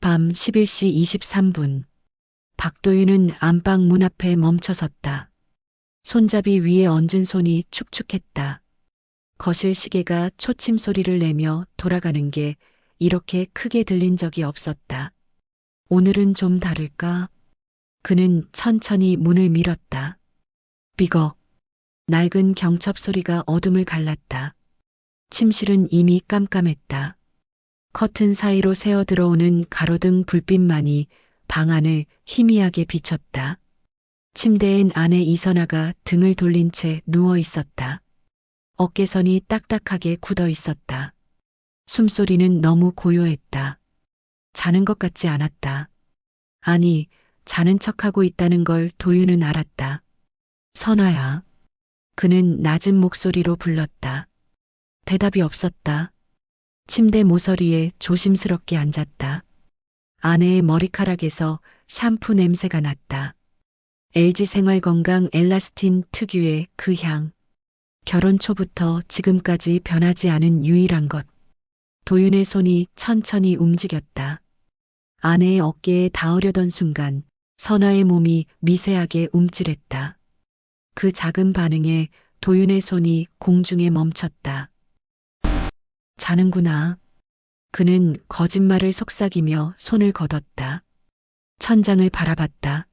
밤 11시 23분. 박도윤은 안방 문 앞에 멈춰섰다. 손잡이 위에 얹은 손이 축축했다. 거실 시계가 초침 소리를 내며 돌아가는 게 이렇게 크게 들린 적이 없었다. 오늘은 좀 다를까? 그는 천천히 문을 밀었다. 삐걱. 낡은 경첩 소리가 어둠을 갈랐다. 침실은 이미 깜깜했다. 커튼 사이로 새어 들어오는 가로등 불빛만이 방 안을 희미하게 비췄다. 침대엔 아내 이선아가 등을 돌린 채 누워 있었다. 어깨선이 딱딱하게 굳어 있었다. 숨소리는 너무 고요했다. 자는 것 같지 않았다. 아니, 자는 척하고 있다는 걸 도윤은 알았다. 선아야. 그는 낮은 목소리로 불렀다. 대답이 없었다. 침대 모서리에 조심스럽게 앉았다. 아내의 머리카락에서 샴푸 냄새가 났다. LG 생활건강 엘라스틴 특유의 그 향. 결혼 초부터 지금까지 변하지 않은 유일한 것. 도윤의 손이 천천히 움직였다. 아내의 어깨에 닿으려던 순간 선아의 몸이 미세하게 움찔했다. 그 작은 반응에 도윤의 손이 공중에 멈췄다. 자는구나. 그는 거짓말을 속삭이며 손을 걷었다. 천장을 바라봤다.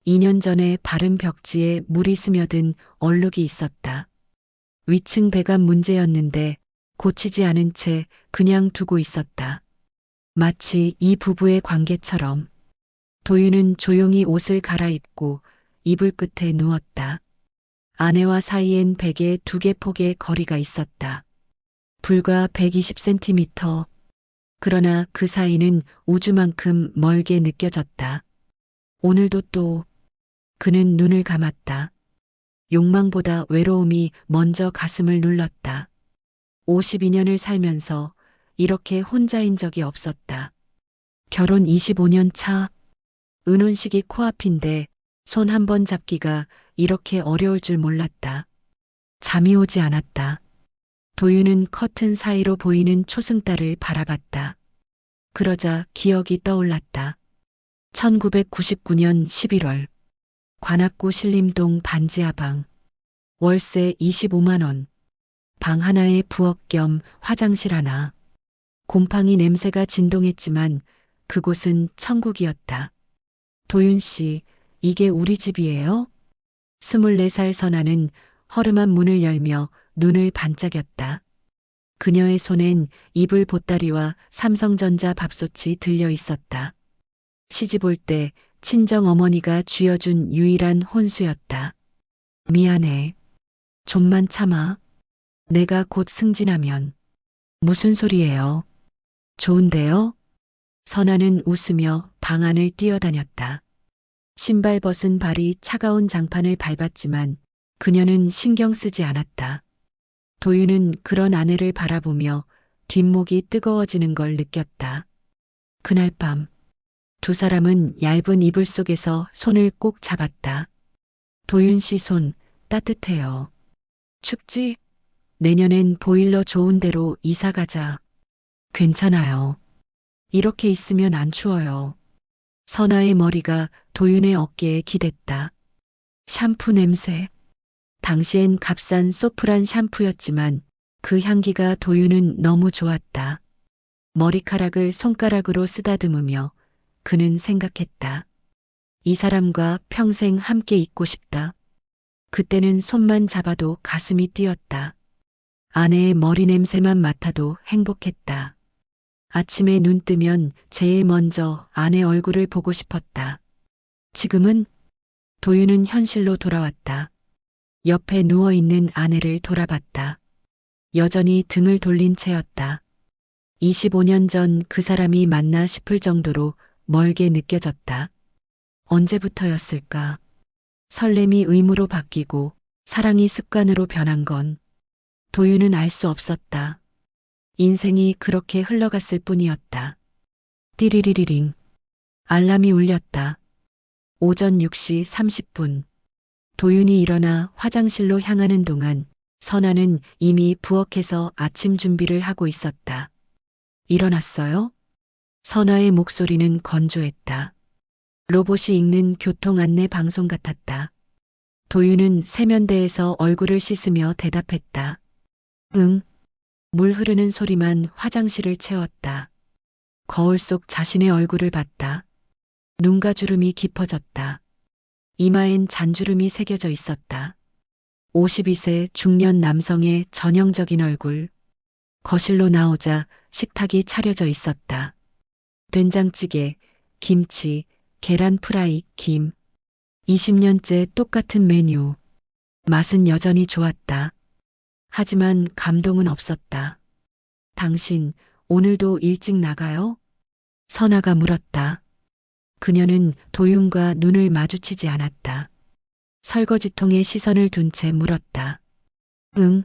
2년 전에 바른 벽지에 물이 스며든 얼룩이 있었다. 위층 배관 문제였는데 고치지 않은 채 그냥 두고 있었다. 마치 이 부부의 관계처럼. 도윤은 조용히 옷을 갈아입고 이불 끝에 누웠다. 아내와 사이엔 베개 2개 폭의 거리가 있었다. 불과 120cm. 그러나 그 사이는 우주만큼 멀게 느껴졌다. 오늘도 또. 그는 눈을 감았다. 욕망보다 외로움이 먼저 가슴을 눌렀다. 52년을 살면서 이렇게 혼자인 적이 없었다. 결혼 25년 차. 은혼식이 코앞인데 손 한 번 잡기가 이렇게 어려울 줄 몰랐다. 잠이 오지 않았다. 도윤은 커튼 사이로 보이는 초승달을 바라봤다. 그러자 기억이 떠올랐다. 1999년 11월. 관악구 신림동 반지하방. 월세 25만 원. 방 하나에 부엌 겸 화장실 하나. 곰팡이 냄새가 진동했지만 그곳은 천국이었다. 도윤 씨, 이게 우리 집이에요? 24살 선아는 허름한 문을 열며 눈을 반짝였다. 그녀의 손엔 이불 보따리와 삼성전자 밥솥이 들려 있었다. 시집 올 때 친정 어머니가 쥐어준 유일한 혼수였다. 미안해. 좀만 참아. 내가 곧 승진하면. 무슨 소리예요? 좋은데요? 선아는 웃으며 방 안을 뛰어다녔다. 신발 벗은 발이 차가운 장판을 밟았지만 그녀는 신경 쓰지 않았다. 도윤은 그런 아내를 바라보며 뒷목이 뜨거워지는 걸 느꼈다. 그날 밤 두 사람은 얇은 이불 속에서 손을 꼭 잡았다. 도윤 씨 손 따뜻해요. 춥지? 내년엔 보일러 좋은 데로 이사 가자. 괜찮아요. 이렇게 있으면 안 추워요. 선아의 머리가 도윤의 어깨에 기댔다. 샴푸 냄새. 당시엔 값싼 소프란 샴푸였지만 그 향기가 도윤은 너무 좋았다. 머리카락을 손가락으로 쓰다듬으며 그는 생각했다. 이 사람과 평생 함께 있고 싶다. 그때는 손만 잡아도 가슴이 뛰었다. 아내의 머리 냄새만 맡아도 행복했다. 아침에 눈 뜨면 제일 먼저 아내 얼굴을 보고 싶었다. 지금은 도윤은 현실로 돌아왔다. 옆에 누워있는 아내를 돌아봤다. 여전히 등을 돌린 채였다. 25년 전 그 사람이 맞나 싶을 정도로 멀게 느껴졌다. 언제부터였을까? 설렘이 의무로 바뀌고 사랑이 습관으로 변한 건 도윤은 알 수 없었다. 인생이 그렇게 흘러갔을 뿐이었다. 띠리리리링. 알람이 울렸다. 오전 6시 30분. 도윤이 일어나 화장실로 향하는 동안 선아는 이미 부엌에서 아침 준비를 하고 있었다. 일어났어요? 선아의 목소리는 건조했다. 로봇이 읽는 교통 안내 방송 같았다. 도윤은 세면대에서 얼굴을 씻으며 대답했다. 응. 물 흐르는 소리만 화장실을 채웠다. 거울 속 자신의 얼굴을 봤다. 눈가 주름이 깊어졌다. 이마엔 잔주름이 새겨져 있었다. 52세 중년 남성의 전형적인 얼굴. 거실로 나오자 식탁이 차려져 있었다. 된장찌개, 김치, 계란 프라이, 김. 20년째 똑같은 메뉴. 맛은 여전히 좋았다. 하지만 감동은 없었다. 당신, 오늘도 일찍 나가요? 선아가 물었다. 그녀는 도윤과 눈을 마주치지 않았다. 설거지통에 시선을 둔 채 물었다. 응.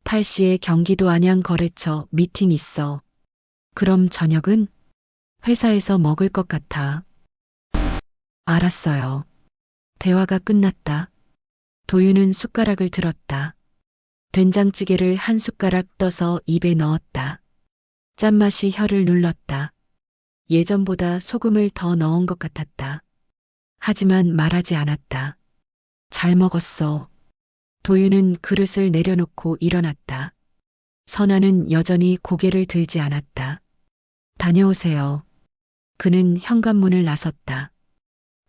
8시에 경기도 안양 거래처 미팅 있어. 그럼 저녁은? 회사에서 먹을 것 같아. 알았어요. 대화가 끝났다. 도윤은 숟가락을 들었다. 된장찌개를 한 숟가락 떠서 입에 넣었다. 짠맛이 혀를 눌렀다. 예전보다 소금을 더 넣은 것 같았다. 하지만 말하지 않았다. 잘 먹었어. 도윤은 그릇을 내려놓고 일어났다. 선아는 여전히 고개를 들지 않았다. 다녀오세요. 그는 현관문을 나섰다.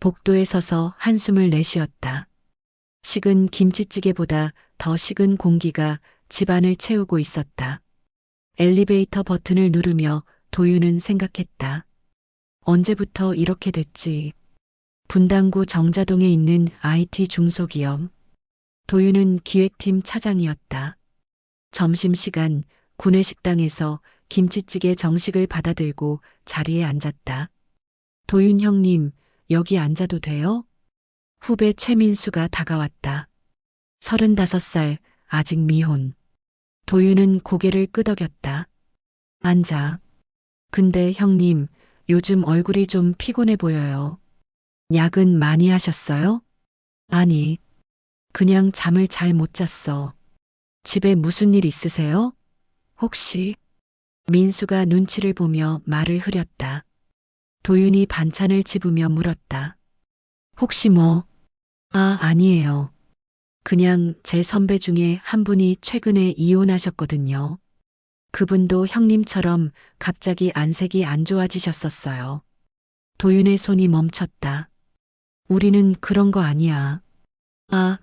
복도에 서서 한숨을 내쉬었다. 식은 김치찌개보다 더 식은 공기가 집안을 채우고 있었다. 엘리베이터 버튼을 누르며 도윤은 생각했다. 언제부터 이렇게 됐지? 분당구 정자동에 있는 IT 중소기업. 도윤은 기획팀 차장이었다. 점심시간 구내식당에서 김치찌개 정식을 받아들고 자리에 앉았다. 도윤 형님, 여기 앉아도 돼요? 후배 최민수가 다가왔다. 35살, 아직 미혼. 도윤은 고개를 끄덕였다. 앉아. 근데 형님, 요즘 얼굴이 좀 피곤해 보여요. 약은 많이 하셨어요? 아니, 그냥 잠을 잘 못 잤어. 집에 무슨 일 있으세요? 혹시? 민수가 눈치를 보며 말을 흐렸다. 도윤이 반찬을 집으며 물었다. 혹시 뭐? 아니에요. 그냥 제 선배 중에 한 분이 최근에 이혼하셨거든요. 그분도 형님처럼 갑자기 안색이 안 좋아지셨었어요. 도윤의 손이 멈췄다. 우리는 그런 거 아니야.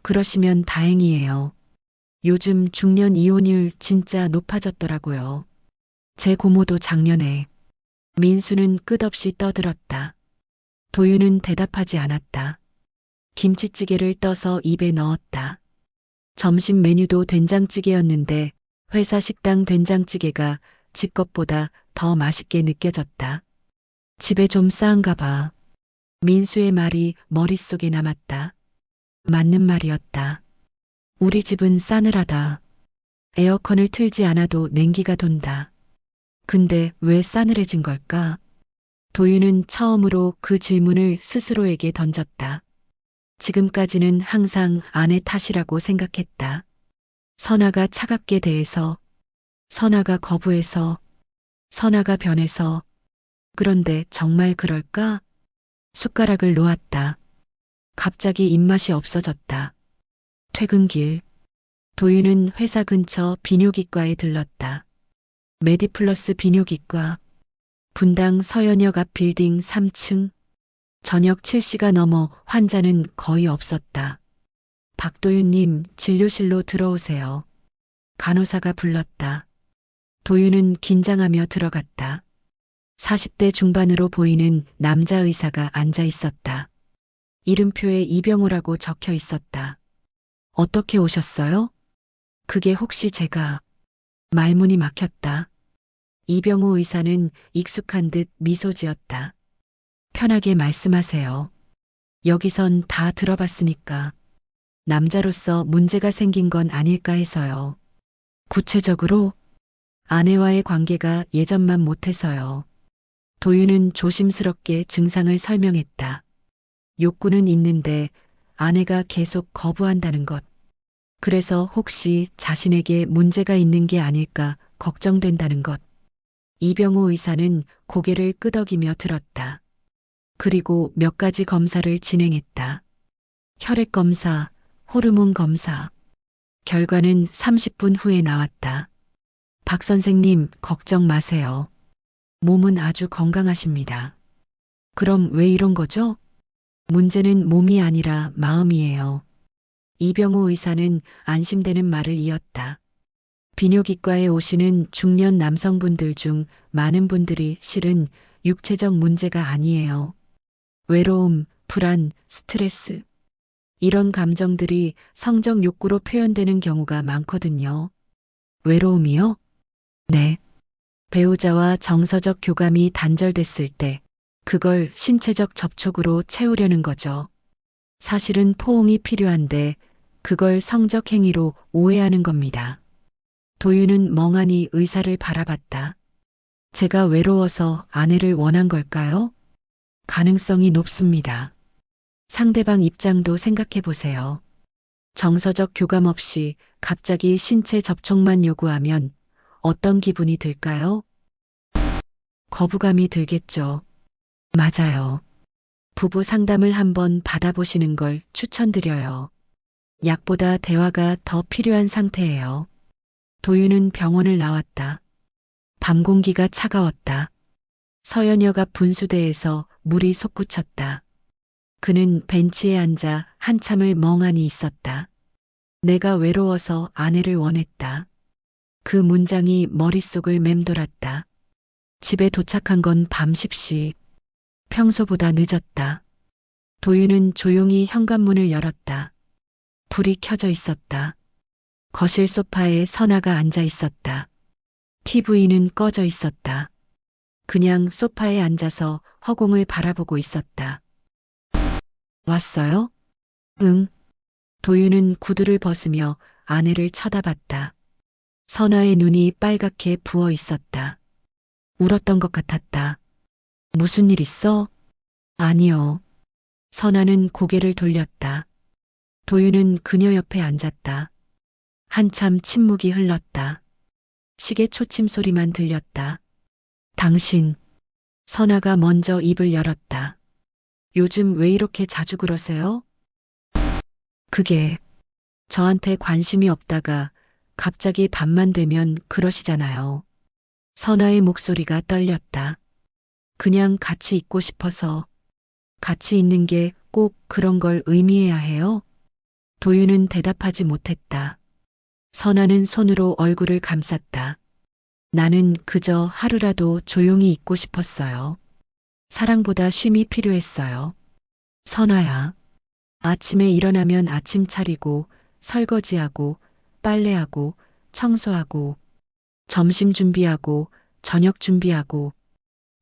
그러시면 다행이에요. 요즘 중년 이혼율 진짜 높아졌더라고요. 제 고모도 작년에. 민수는 끝없이 떠들었다. 도윤은 대답하지 않았다. 김치찌개를 떠서 입에 넣었다. 점심 메뉴도 된장찌개였는데 회사 식당 된장찌개가 집 것보다 더 맛있게 느껴졌다. 집에 좀 싸은가 봐. 민수의 말이 머릿속에 남았다. 맞는 말이었다. 우리 집은 싸늘하다. 에어컨을 틀지 않아도 냉기가 돈다. 근데 왜 싸늘해진 걸까? 도윤은 처음으로 그 질문을 스스로에게 던졌다. 지금까지는 항상 아내 탓이라고 생각했다. 선아가 차갑게 대해서, 선아가 거부해서, 선아가 변해서. 그런데 정말 그럴까? 숟가락을 놓았다. 갑자기 입맛이 없어졌다. 퇴근길. 도윤은 회사 근처 비뇨기과에 들렀다. 메디플러스 비뇨기과. 분당 서현역 앞 빌딩 3층. 저녁 7시가 넘어 환자는 거의 없었다. 박도윤님, 진료실로 들어오세요. 간호사가 불렀다. 도윤은 긴장하며 들어갔다. 40대 중반으로 보이는 남자 의사가 앉아 있었다. 이름표에 이병호라고 적혀 있었다. 어떻게 오셨어요? 그게 혹시 제가... 말문이 막혔다. 이병호 의사는 익숙한 듯 미소 지었다. 편하게 말씀하세요. 여기선 다 들어봤으니까. 남자로서 문제가 생긴 건 아닐까 해서요. 구체적으로 아내와의 관계가 예전만 못해서요. 도윤은 조심스럽게 증상을 설명했다. 욕구는 있는데 아내가 계속 거부한다는 것. 그래서 혹시 자신에게 문제가 있는 게 아닐까 걱정된다는 것. 이병우 의사는 고개를 끄덕이며 들었다. 그리고 몇 가지 검사를 진행했다. 혈액 검사, 호르몬 검사. 결과는 30분 후에 나왔다. 박 선생님, 걱정 마세요. 몸은 아주 건강하십니다. 그럼 왜 이런 거죠? 문제는 몸이 아니라 마음이에요. 이병우 의사는 안심되는 말을 이었다. 비뇨기과에 오시는 중년 남성분들 중 많은 분들이 실은 육체적 문제가 아니에요. 외로움, 불안, 스트레스. 이런 감정들이 성적 욕구로 표현되는 경우가 많거든요. 외로움이요? 네. 배우자와 정서적 교감이 단절됐을 때 그걸 신체적 접촉으로 채우려는 거죠. 사실은 포옹이 필요한데 그걸 성적 행위로 오해하는 겁니다. 도윤은 멍하니 의사를 바라봤다. 제가 외로워서 아내를 원한 걸까요? 가능성이 높습니다. 상대방 입장도 생각해 보세요. 정서적 교감 없이 갑자기 신체 접촉만 요구하면 어떤 기분이 들까요? 거부감이 들겠죠. 맞아요. 부부 상담을 한번 받아보시는 걸 추천드려요. 약보다 대화가 더 필요한 상태예요. 도윤은 병원을 나왔다. 밤 공기가 차가웠다. 서연역 앞 분수대에서 물이 솟구쳤다. 그는 벤치에 앉아 한참을 멍하니 있었다. 내가 외로워서 아내를 원했다. 그 문장이 머릿속을 맴돌았다. 집에 도착한 건 밤 10시. 평소보다 늦었다. 도윤은 조용히 현관문을 열었다. 불이 켜져 있었다. 거실 소파에 선아가 앉아 있었다. TV는 꺼져 있었다. 그냥 소파에 앉아서 허공을 바라보고 있었다. 왔어요? 응. 도윤은 구두를 벗으며 아내를 쳐다봤다. 선아의 눈이 빨갛게 부어 있었다. 울었던 것 같았다. 무슨 일 있어? 아니요. 선아는 고개를 돌렸다. 도윤은 그녀 옆에 앉았다. 한참 침묵이 흘렀다. 시계 초침 소리만 들렸다. 당신. 선아가 먼저 입을 열었다. 요즘 왜 이렇게 자주 그러세요? 그게 저한테 관심이 없다가 갑자기 밤만 되면 그러시잖아요. 선아의 목소리가 떨렸다. 그냥 같이 있고 싶어서. 같이 있는 게 꼭 그런 걸 의미해야 해요? 도윤은 대답하지 못했다. 선아는 손으로 얼굴을 감쌌다. 나는 그저 하루라도 조용히 있고 싶었어요. 사랑보다 쉼이 필요했어요. 선아야. 아침에 일어나면 아침 차리고, 설거지하고, 빨래하고, 청소하고, 점심 준비하고, 저녁 준비하고,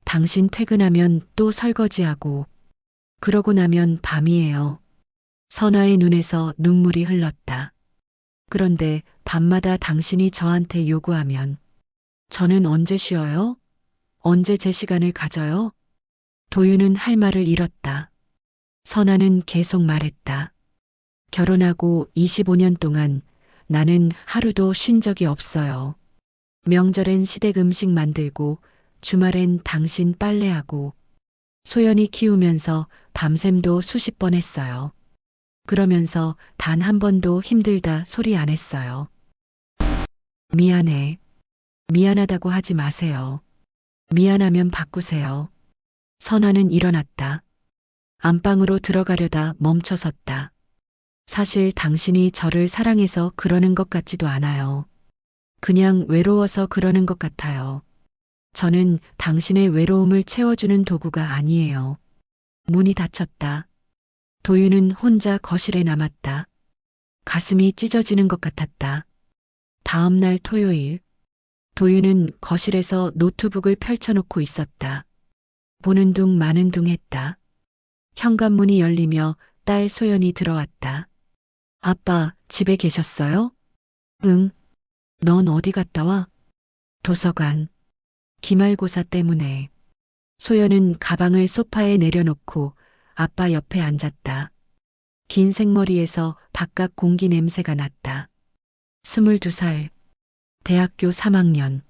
당신 퇴근하면 또 설거지하고, 그러고 나면 밤이에요. 선아의 눈에서 눈물이 흘렀다. 그런데 밤마다 당신이 저한테 요구하면 저는 언제 쉬어요? 언제 제 시간을 가져요? 도윤은 할 말을 잃었다. 선아는 계속 말했다. 결혼하고 25년 동안 나는 하루도 쉰 적이 없어요. 명절엔 시댁 음식 만들고 주말엔 당신 빨래하고 소연이 키우면서 밤샘도 수십 번 했어요. 그러면서 단 한 번도 힘들다 소리 안 했어요. 미안해. 미안하다고 하지 마세요. 미안하면 바꾸세요. 선아는 일어났다. 안방으로 들어가려다 멈춰섰다. 사실 당신이 저를 사랑해서 그러는 것 같지도 않아요. 그냥 외로워서 그러는 것 같아요. 저는 당신의 외로움을 채워주는 도구가 아니에요. 문이 닫혔다. 도윤은 혼자 거실에 남았다. 가슴이 찢어지는 것 같았다. 다음 날 토요일. 도윤은 거실에서 노트북을 펼쳐놓고 있었다. 보는 둥 마는 둥 했다. 현관문이 열리며 딸 소연이 들어왔다. 아빠, 집에 계셨어요? 응. 넌 어디 갔다 와? 도서관. 기말고사 때문에. 소연은 가방을 소파에 내려놓고 아빠 옆에 앉았다. 긴 생머리에서 바깥 공기 냄새가 났다. 22살. 대학교 3학년.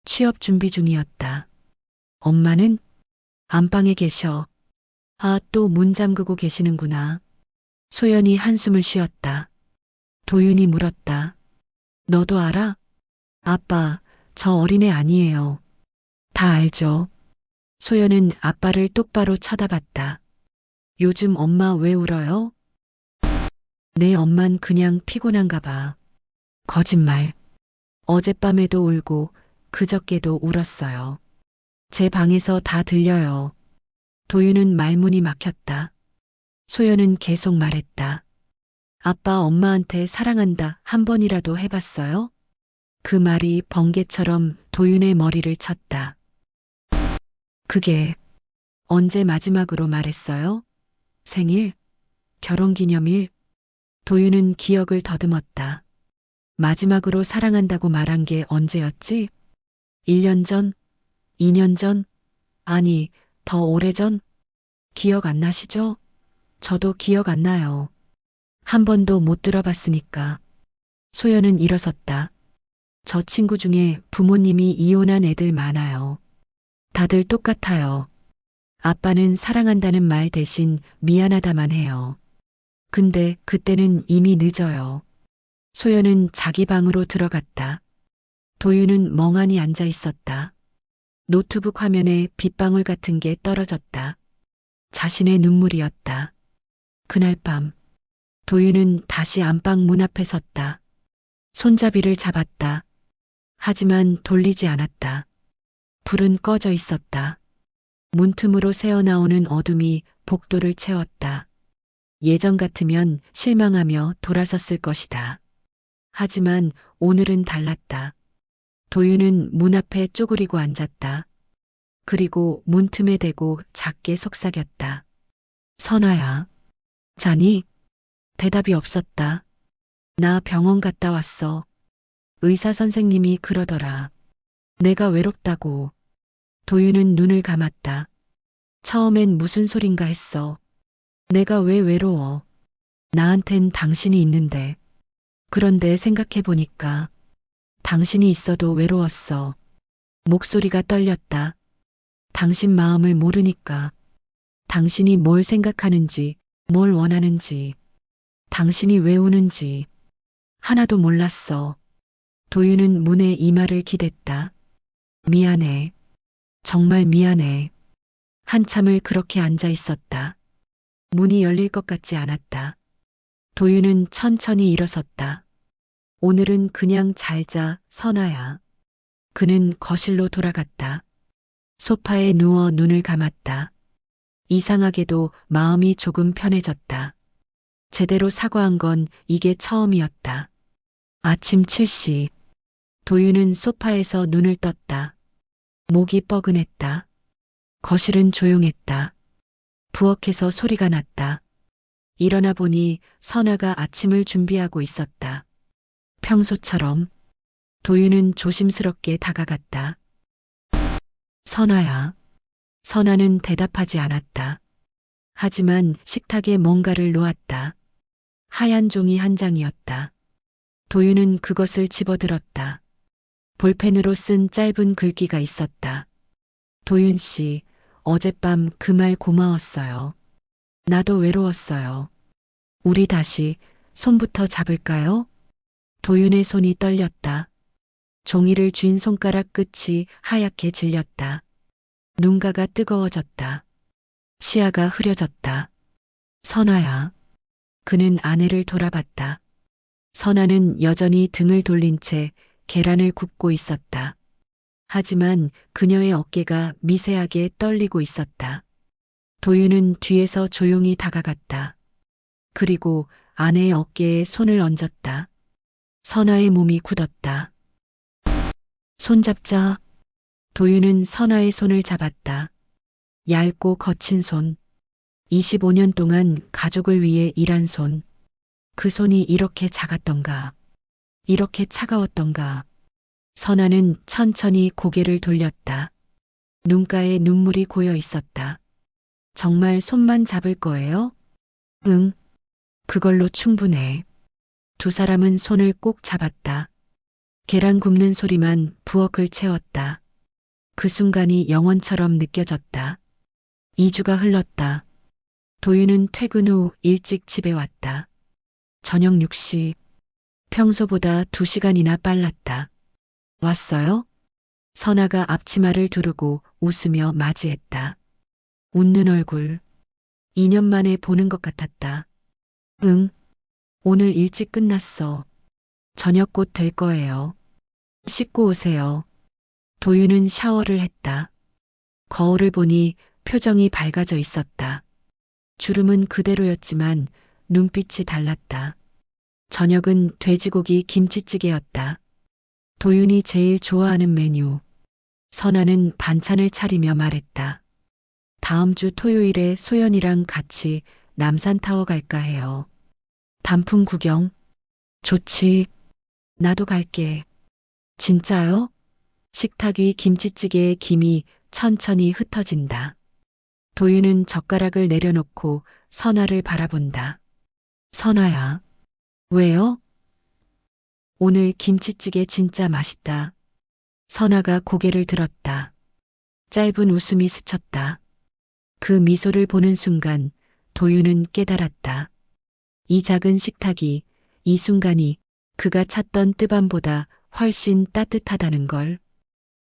취업 준비 중이었다. 엄마는 안방에 계셔. 아, 또 문 잠그고 계시는구나. 소연이 한숨을 쉬었다. 도윤이 물었다. 너도 알아? 아빠, 저 어린애 아니에요. 다 알죠. 소연은 아빠를 똑바로 쳐다봤다. 요즘 엄마 왜 울어요? 내 엄만 그냥 피곤한가 봐. 거짓말. 어젯밤에도 울고 그저께도 울었어요. 제 방에서 다 들려요. 도윤은 말문이 막혔다. 소연은 계속 말했다. 아빠 엄마한테 사랑한다 한 번이라도 해봤어요? 그 말이 번개처럼 도윤의 머리를 쳤다. 그게 언제 마지막으로 말했어요? 생일? 결혼기념일? 도윤은 기억을 더듬었다. 마지막으로 사랑한다고 말한 게 언제였지? 1년 전? 2년 전? 아니, 더 오래전? 기억 안 나시죠? 저도 기억 안 나요. 한 번도 못 들어봤으니까. 소연은 일어섰다. 저 친구 중에 부모님이 이혼한 애들 많아요. 다들 똑같아요. 아빠는 사랑한다는 말 대신 미안하다만 해요. 근데 그때는 이미 늦어요. 소연은 자기 방으로 들어갔다. 도윤은 멍하니 앉아 있었다. 노트북 화면에 빗방울 같은 게 떨어졌다. 자신의 눈물이었다. 그날 밤, 도윤은 다시 안방 문 앞에 섰다. 손잡이를 잡았다. 하지만 돌리지 않았다. 불은 꺼져 있었다. 문틈으로 새어나오는 어둠이 복도를 채웠다. 예전 같으면 실망하며 돌아섰을 것이다. 하지만 오늘은 달랐다. 도윤은 문 앞에 쪼그리고 앉았다. 그리고 문틈에 대고 작게 속삭였다. 선아야, 자니? 대답이 없었다. 나 병원 갔다 왔어. 의사 선생님이 그러더라. 내가 외롭다고. 도윤은 눈을 감았다. 처음엔 무슨 소린가 했어. 내가 왜 외로워? 나한텐 당신이 있는데. 그런데 생각해보니까 당신이 있어도 외로웠어. 목소리가 떨렸다. 당신 마음을 모르니까. 당신이 뭘 생각하는지, 뭘 원하는지, 당신이 왜 우는지 하나도 몰랐어. 도윤은 문에 이마를 기댔다. 미안해. 정말 미안해. 한참을 그렇게 앉아 있었다. 문이 열릴 것 같지 않았다. 도윤은 천천히 일어섰다. 오늘은 그냥 잘 자, 선아야. 그는 거실로 돌아갔다. 소파에 누워 눈을 감았다. 이상하게도 마음이 조금 편해졌다. 제대로 사과한 건 이게 처음이었다. 아침 7시. 도윤은 소파에서 눈을 떴다. 목이 뻐근했다. 거실은 조용했다. 부엌에서 소리가 났다. 일어나 보니 선아가 아침을 준비하고 있었다. 평소처럼. 도윤은 조심스럽게 다가갔다. 선아야. 선아는 대답하지 않았다. 하지만 식탁에 뭔가를 놓았다. 하얀 종이 한 장이었다. 도윤은 그것을 집어들었다. 볼펜으로 쓴 짧은 글귀가 있었다. 도윤 씨, 어젯밤 그 말 고마웠어요. 나도 외로웠어요. 우리 다시 손부터 잡을까요? 도윤의 손이 떨렸다. 종이를 쥔 손가락 끝이 하얗게 질렸다. 눈가가 뜨거워졌다. 시야가 흐려졌다. 선아야. 그는 아내를 돌아봤다. 선아는 여전히 등을 돌린 채 계란을 굽고 있었다. 하지만 그녀의 어깨가 미세하게 떨리고 있었다. 도윤은 뒤에서 조용히 다가갔다. 그리고 아내의 어깨에 손을 얹었다. 선아의 몸이 굳었다. 손잡자. 도윤은 선아의 손을 잡았다. 얇고 거친 손. 25년 동안 가족을 위해 일한 손. 그 손이 이렇게 작았던가. 이렇게 차가웠던가. 선아는 천천히 고개를 돌렸다. 눈가에 눈물이 고여 있었다. 정말 손만 잡을 거예요? 응. 그걸로 충분해. 두 사람은 손을 꼭 잡았다. 계란 굽는 소리만 부엌을 채웠다. 그 순간이 영원처럼 느껴졌다. 2주가 흘렀다. 도윤은 퇴근 후 일찍 집에 왔다. 저녁 6시. 평소보다 2시간이나 빨랐다. 왔어요? 선아가 앞치마를 두르고 웃으며 맞이했다. 웃는 얼굴. 2년 만에 보는 것 같았다. 응. 오늘 일찍 끝났어. 저녁 곧 될 거예요. 씻고 오세요. 도윤은 샤워를 했다. 거울을 보니 표정이 밝아져 있었다. 주름은 그대로였지만 눈빛이 달랐다. 저녁은 돼지고기 김치찌개였다. 도윤이 제일 좋아하는 메뉴. 선아는 반찬을 차리며 말했다. 다음 주 토요일에 소연이랑 같이 남산타워 갈까 해요. 단풍 구경? 좋지. 나도 갈게. 진짜요? 식탁 위 김치찌개의 김이 천천히 흩어진다. 도윤은 젓가락을 내려놓고 선아를 바라본다. 선아야. 왜요? 오늘 김치찌개 진짜 맛있다. 선아가 고개를 들었다. 짧은 웃음이 스쳤다. 그 미소를 보는 순간 도윤은 깨달았다. 이 작은 식탁이, 이 순간이 그가 찾던 뜨밤보다 훨씬 따뜻하다는 걸.